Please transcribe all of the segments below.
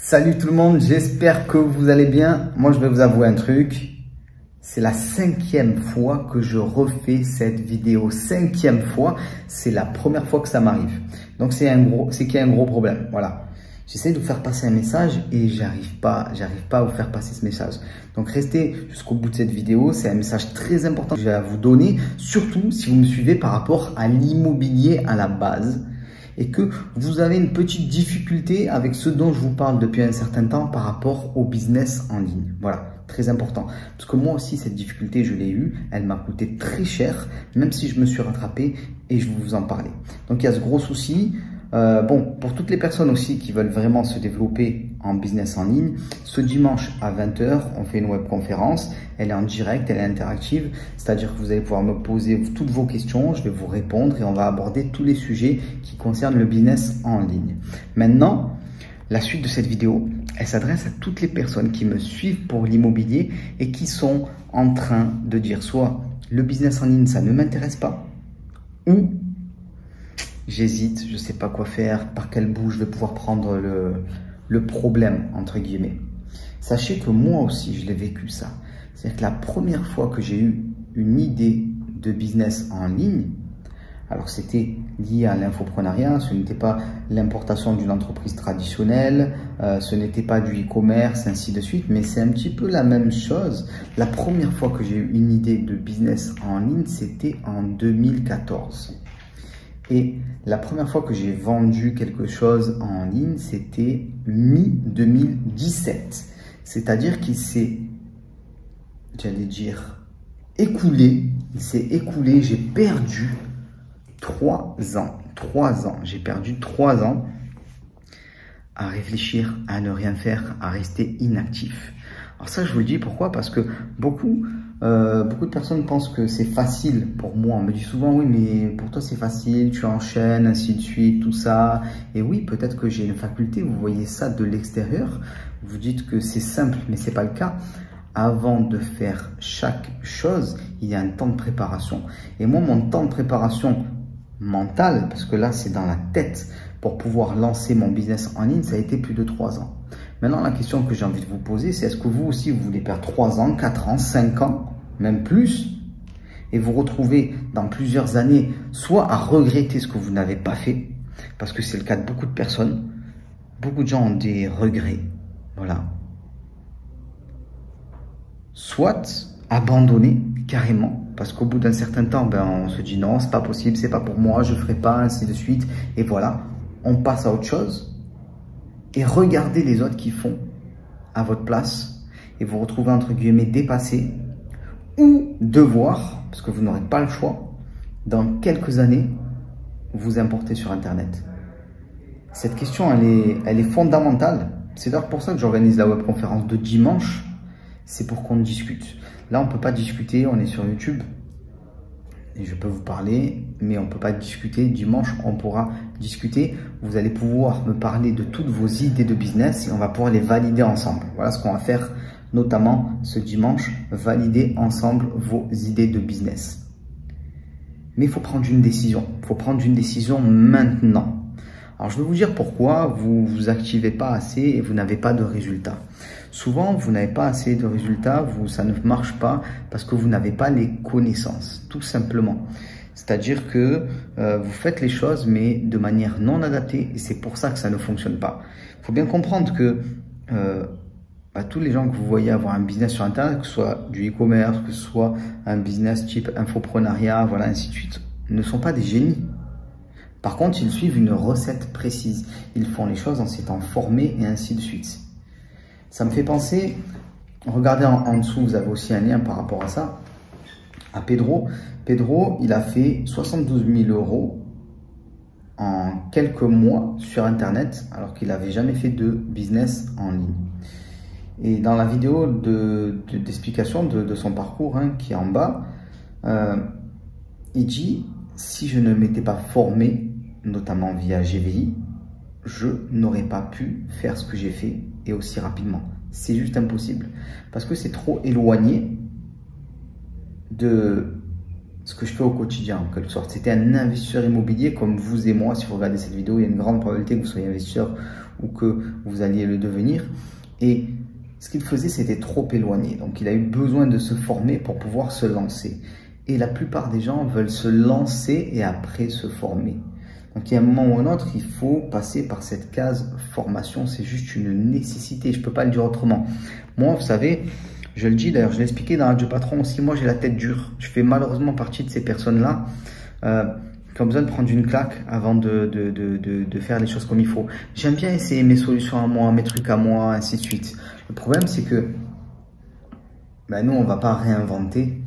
Salut tout le monde, j'espère que vous allez bien. Moi, je vais vous avouer un truc. C'est la 5e fois que je refais cette vidéo. 5e fois, c'est la première fois que ça m'arrive. Donc, c'est qu'il y a un gros problème. Voilà. J'essaie de vous faire passer un message et j'arrive pas à vous faire passer ce message. Donc, restez jusqu'au bout de cette vidéo. C'est un message très important que j'ai à vous donner, surtout si vous me suivez par rapport à l'immobilier à la base et que vous avez une petite difficulté avec ce dont je vous parle depuis un certain temps par rapport au business en ligne. Voilà, très important. Parce que moi aussi, cette difficulté, je l'ai eue. Elle m'a coûté très cher, même si je me suis rattrapé et je vais vous en parler. Donc, il y a ce gros souci. Bon, pour toutes les personnes aussi qui veulent vraiment se développer en business en ligne, ce dimanche à 20 h, on fait une webconférence. Elle est en direct, elle est interactive, c'est-à-dire que vous allez pouvoir me poser toutes vos questions, je vais vous répondre et on va aborder tous les sujets qui concernent le business en ligne. Maintenant, la suite de cette vidéo, elle s'adresse à toutes les personnes qui me suivent pour l'immobilier et qui sont en train de dire soit le business en ligne, ça ne m'intéresse pas, ou j'hésite, je ne sais pas quoi faire, par quel bout je vais pouvoir prendre le problème, entre guillemets. Sachez que moi aussi, je l'ai vécu ça. C'est-à-dire que la première fois que j'ai eu une idée de business en ligne, alors c'était lié à l'infoprenariat, ce n'était pas l'importation d'une entreprise traditionnelle, ce n'était pas du e-commerce, ainsi de suite, mais c'est un petit peu la même chose. La première fois que j'ai eu une idée de business en ligne, c'était en 2014. Et la première fois que j'ai vendu quelque chose en ligne, c'était mi-2017. C'est-à-dire qu'il s'est, j'allais dire, écoulé. Il s'est écoulé, j'ai perdu 3 ans. 3 ans. J'ai perdu 3 ans à réfléchir, à ne rien faire, à rester inactif. Alors ça, je vous le dis, pourquoi? Parce que beaucoup de personnes pensent que c'est facile pour moi. On me dit souvent, oui, mais pour toi, c'est facile, tu enchaînes, ainsi de suite, tout ça. Et oui, peut-être que j'ai une faculté, vous voyez ça de l'extérieur. Vous dites que c'est simple, mais c'est pas le cas. Avant de faire chaque chose, il y a un temps de préparation. Et moi, mon temps de préparation mentale, parce que là, c'est dans la tête, pour pouvoir lancer mon business en ligne, ça a été plus de 3 ans. Maintenant, la question que j'ai envie de vous poser, c'est est-ce que vous aussi, vous voulez perdre 3 ans, 4 ans, 5 ans, même plus, et vous retrouver dans plusieurs années, soit à regretter ce que vous n'avez pas fait, parce que c'est le cas de beaucoup de personnes. Beaucoup de gens ont des regrets, voilà. Soit abandonner carrément, parce qu'au bout d'un certain temps, on se dit non, c'est pas possible, c'est pas pour moi, je ferai pas, ainsi de suite, et voilà, on passe à autre chose. Et regardez les autres qui font à votre place et vous retrouvez entre guillemets dépassé, ou devoir, parce que vous n'aurez pas le choix, dans quelques années, vous importer sur Internet. Cette question, elle est fondamentale. C'est d'ailleurs pour ça que j'organise la webconférence de dimanche. C'est pour qu'on discute. Là, on ne peut pas discuter, on est sur YouTube. Et je peux vous parler, mais on ne peut pas discuter. Dimanche, on pourra discuter. Vous allez pouvoir me parler de toutes vos idées de business et on va pouvoir les valider ensemble. Voilà ce qu'on va faire, notamment ce dimanche, valider ensemble vos idées de business. Mais il faut prendre une décision. Il faut prendre une décision maintenant. Alors, je vais vous dire pourquoi vous ne vous activez pas assez et vous n'avez pas de résultats. Souvent, vous n'avez pas assez de résultats, ça ne marche pas parce que vous n'avez pas les connaissances, tout simplement. C'est-à-dire que vous faites les choses, mais de manière non adaptée, et c'est pour ça que ça ne fonctionne pas. Il faut bien comprendre que tous les gens que vous voyez avoir un business sur Internet, que ce soit du e-commerce, que ce soit un business type infoprenariat, voilà, ainsi de suite, ne sont pas des génies. Par contre, ils suivent une recette précise. Ils font les choses en s'étant formés et ainsi de suite. Ça me fait penser, regardez en dessous, vous avez aussi un lien par rapport à ça, à Pedro. Pedro, il a fait 72 000 € en quelques mois sur Internet, alors qu'il n'avait jamais fait de business en ligne. Et dans la vidéo d'explication de son parcours, qui est en bas, il dit, si je ne m'étais pas formé, notamment via GVI, je n'aurais pas pu faire ce que j'ai fait et aussi rapidement. C'est juste impossible. Parce que c'est trop éloigné de ce que je fais au quotidien, en quelque sorte. C'était un investisseur immobilier comme vous et moi. Si vous regardez cette vidéo, il y a une grande probabilité que vous soyez investisseur ou que vous alliez le devenir. Et ce qu'il faisait, c'était trop éloigné. Donc, il a eu besoin de se former pour pouvoir se lancer. Et la plupart des gens veulent se lancer et après se former. Donc, il y a un moment ou un autre, il faut passer par cette case formation. C'est juste une nécessité. Je ne peux pas le dire autrement. Moi, vous savez, je le dis d'ailleurs, je l'ai expliqué dans Radio Patron aussi. Moi, j'ai la tête dure. Je fais malheureusement partie de ces personnes-là qui ont besoin de prendre une claque avant de faire les choses comme il faut. J'aime bien essayer mes solutions à moi, mes trucs à moi, ainsi de suite. Le problème, c'est que nous, on ne va pas réinventer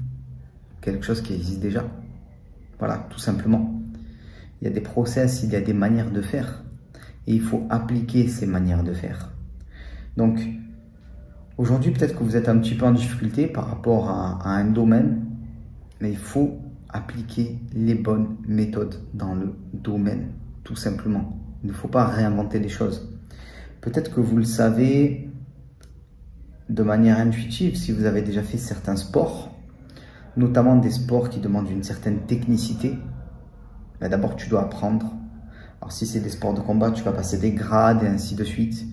quelque chose qui existe déjà. Voilà, tout simplement. Il y a des process, il y a des manières de faire. Et il faut appliquer ces manières de faire. Donc, aujourd'hui, peut-être que vous êtes un petit peu en difficulté par rapport à un domaine, mais il faut appliquer les bonnes méthodes dans le domaine, tout simplement. Il ne faut pas réinventer les choses. Peut-être que vous le savez de manière intuitive si vous avez déjà fait certains sports, notamment des sports qui demandent une certaine technicité. D'abord, tu dois apprendre. Alors, si c'est des sports de combat, tu vas passer des grades et ainsi de suite.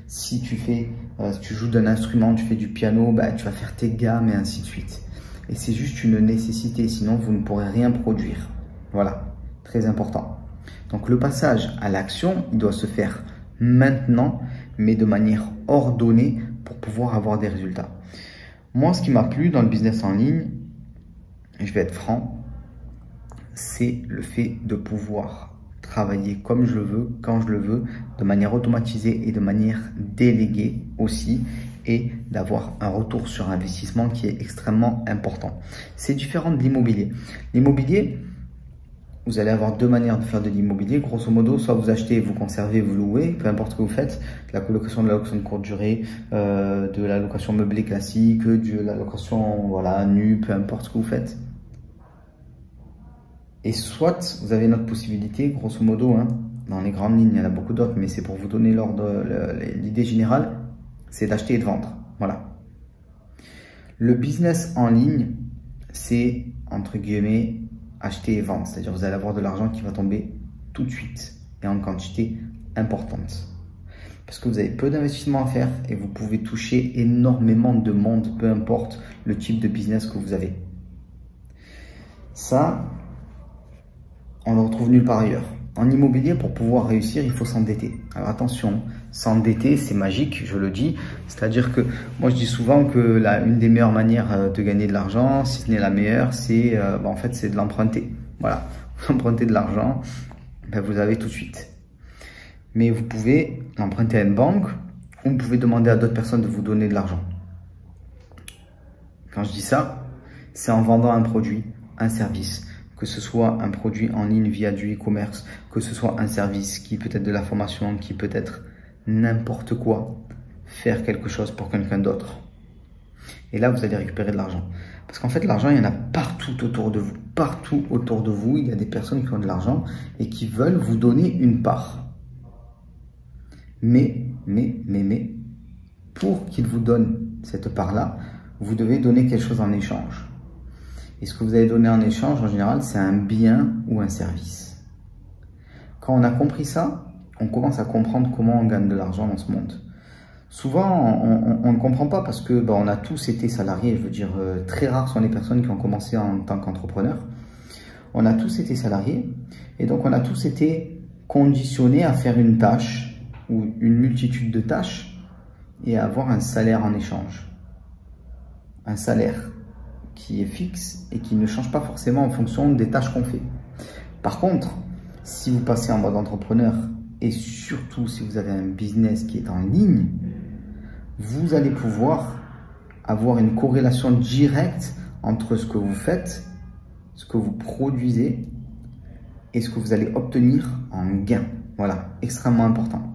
Si tu joues d'un instrument, tu fais du piano, tu vas faire tes gammes et ainsi de suite. Et c'est juste une nécessité, sinon vous ne pourrez rien produire. Voilà, très important. Donc le passage à l'action, il doit se faire maintenant, mais de manière ordonnée pour pouvoir avoir des résultats. Moi, ce qui m'a plu dans le business en ligne, et je vais être franc, c'est le fait de pouvoir travailler comme je le veux, quand je le veux, de manière automatisée et de manière déléguée aussi, et d'avoir un retour sur investissement qui est extrêmement important. C'est différent de l'immobilier. L'immobilier, vous allez avoir deux manières de faire de l'immobilier. Grosso modo, soit vous achetez, vous conservez, vous louez, peu importe ce que vous faites, de la colocation, de la location de courte durée, de la location meublée classique, de la location nue, peu importe ce que vous faites. Et soit vous avez une autre possibilité, grosso modo, dans les grandes lignes, il y en a beaucoup d'autres, mais c'est pour vous donner l'idée générale, c'est d'acheter et de vendre. Voilà. Le business en ligne, c'est, entre guillemets, acheter et vendre. C'est-à-dire vous allez avoir de l'argent qui va tomber tout de suite et en quantité importante. Parce que vous avez peu d'investissement à faire et vous pouvez toucher énormément de monde, peu importe le type de business que vous avez. Ça, on le retrouve nulle part ailleurs. En immobilier, pour pouvoir réussir, il faut s'endetter. Alors attention, s'endetter, c'est magique, je le dis. C'est-à-dire que moi, je dis souvent que une des meilleures manières de gagner de l'argent, si ce n'est la meilleure, c'est en fait, c'est de l'emprunter. Voilà, vous empruntez de l'argent, vous avez tout de suite. Mais vous pouvez l'emprunter à une banque ou vous pouvez demander à d'autres personnes de vous donner de l'argent. Quand je dis ça, c'est en vendant un produit, un service. Que ce soit un produit en ligne via du e-commerce, que ce soit un service qui peut être de la formation, qui peut être n'importe quoi, faire quelque chose pour quelqu'un d'autre. Et là, vous allez récupérer de l'argent. Parce qu'en fait, l'argent, il y en a partout autour de vous. Partout autour de vous, il y a des personnes qui ont de l'argent et qui veulent vous donner une part. Mais, pour qu'ils vous donnent cette part-là, vous devez donner quelque chose en échange. Et ce que vous allez donner en échange, en général, c'est un bien ou un service. Quand on a compris ça, on commence à comprendre comment on gagne de l'argent dans ce monde. Souvent, on ne comprend pas parce que on a tous été salariés. Je veux dire, très rares sont les personnes qui ont commencé en tant qu'entrepreneur. On a tous été salariés et donc on a tous été conditionnés à faire une tâche ou une multitude de tâches et à avoir un salaire en échange. Un salaire qui est fixe et qui ne change pas forcément en fonction des tâches qu'on fait. Par contre, si vous passez en mode entrepreneur et surtout si vous avez un business qui est en ligne, vous allez pouvoir avoir une corrélation directe entre ce que vous faites, ce que vous produisez et ce que vous allez obtenir en gain. Voilà, extrêmement important.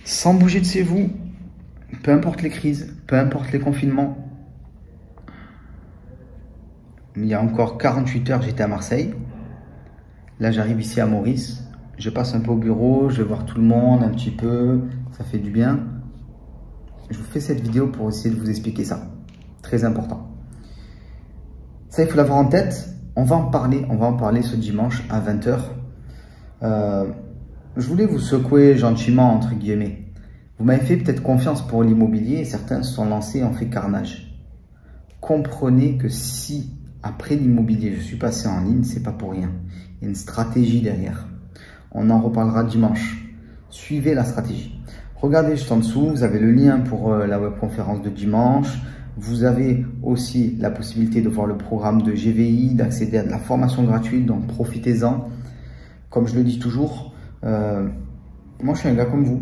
Sans bouger de chez vous, peu importe les crises, peu importe les confinements. Il y a encore 48 heures, j'étais à Marseille. Là, j'arrive ici à Maurice. Je passe un peu au bureau, je vais voir tout le monde un petit peu. Ça fait du bien. Je vous fais cette vidéo pour essayer de vous expliquer ça. Très important. Ça, il faut l'avoir en tête. On va en parler ce dimanche à 20 h. je voulais vous secouer gentiment, entre guillemets. Vous m'avez fait peut-être confiance pour l'immobilier et certains se sont lancés et ont fait carnage. Comprenez que si, après l'immobilier, je suis passé en ligne, c'est pas pour rien. Il y a une stratégie derrière. On en reparlera dimanche. Suivez la stratégie. Regardez juste en dessous, vous avez le lien pour la webconférence de dimanche. Vous avez aussi la possibilité de voir le programme de GVI, d'accéder à de la formation gratuite, donc profitez-en. Comme je le dis toujours, moi je suis un gars comme vous.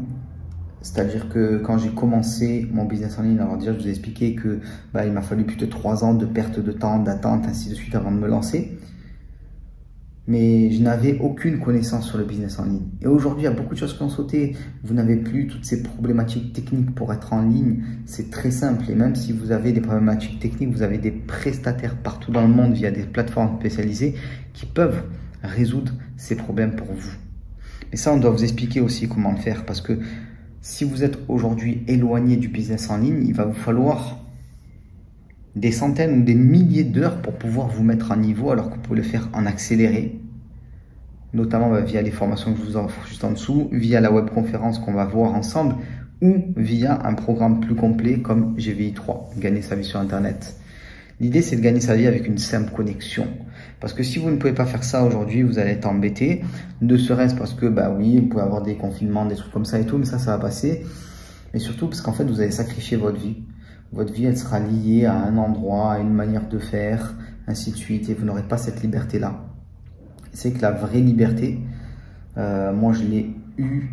C'est-à-dire que quand j'ai commencé mon business en ligne, alors déjà je vous ai expliqué que il m'a fallu plus de 3 ans de perte de temps, d'attente, ainsi de suite avant de me lancer. Mais je n'avais aucune connaissance sur le business en ligne. Et aujourd'hui, il y a beaucoup de choses qui ont sauté. Vous n'avez plus toutes ces problématiques techniques pour être en ligne. C'est très simple. Et même si vous avez des problématiques techniques, vous avez des prestataires partout dans le monde via des plateformes spécialisées qui peuvent résoudre ces problèmes pour vous. Mais ça, on doit vous expliquer aussi comment le faire. Parce que si vous êtes aujourd'hui éloigné du business en ligne, il va vous falloir des centaines ou des milliers d'heures pour pouvoir vous mettre à niveau, alors que vous pouvez le faire en accéléré, notamment via les formations que je vous offre juste en dessous, via la webconférence qu'on va voir ensemble, ou via un programme plus complet comme GVI 3, gagner sa vie sur Internet. L'idée, c'est de gagner sa vie avec une simple connexion. Parce que si vous ne pouvez pas faire ça aujourd'hui, vous allez être embêté. Ne serait-ce parce que, oui, vous pouvez avoir des confinements, des trucs comme ça et tout, mais ça va passer. Mais surtout parce qu'en fait, vous allez sacrifier votre vie. Votre vie, elle sera liée à un endroit, à une manière de faire, ainsi de suite. Et vous n'aurez pas cette liberté-là. C'est que la vraie liberté, moi, je l'ai eue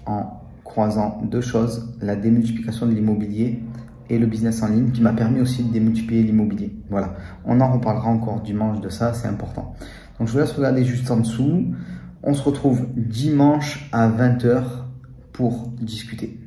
en croisant deux choses. La démultiplication de l'immobilier et le business en ligne qui m'a permis aussi de démultiplier l'immobilier. Voilà, on en reparlera encore dimanche de ça, c'est important. Donc je vous laisse regarder juste en dessous. On se retrouve dimanche à 20 h pour discuter.